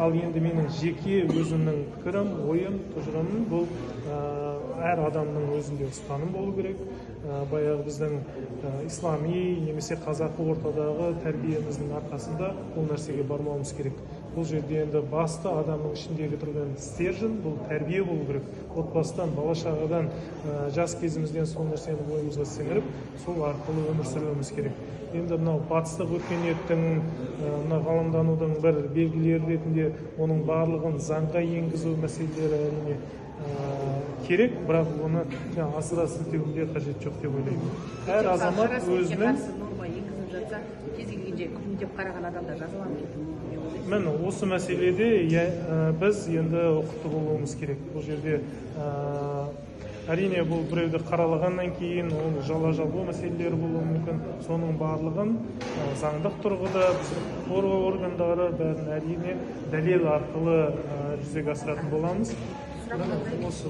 Ал енді менің жеке өзімнің пікірім, ойым, тұжырымым бұл әр адамның өзінде ұстаным болу керек. Баяғы біздің ислами немесе қазақы ортадағы тәрбиеміздің арқасында бұл нәрсеге бармауымыз керек. Бұл жерде енді басты адамның ішіндегі тұрған стержен, бұл тәрбие болу керек. Отбасыдан, бала-шағадан, жас кезімізден сол нәрсені бойымызға сіңіріп, сол арқылы өмір сүруіміз керек. Енді мынау батыстық өркениеттің, мына ғаламданудың бір белгілері ретінде оның барлығын заңға енгізу мәселелері әрине керек, бірақ оны асыра сілтеуге қажет жоқ деп ойлаймын. Әр азамат өзінің норма енгізіп жатса, кез келгенде күнде қараған адамдар жазаланбайды. Міне осы мәселеде біз енді ұқыпты болуымыз керек. Бұл жерде әрине бұл біреуді қаралағаннан кейін ол жала-жабу мәселелері болуы мүмкін. Соның барлығын заңдық тұрғыда біздің қорғау органдары бәрін әрине дәлел арқылы жүзеге асыратын боламыз. Осы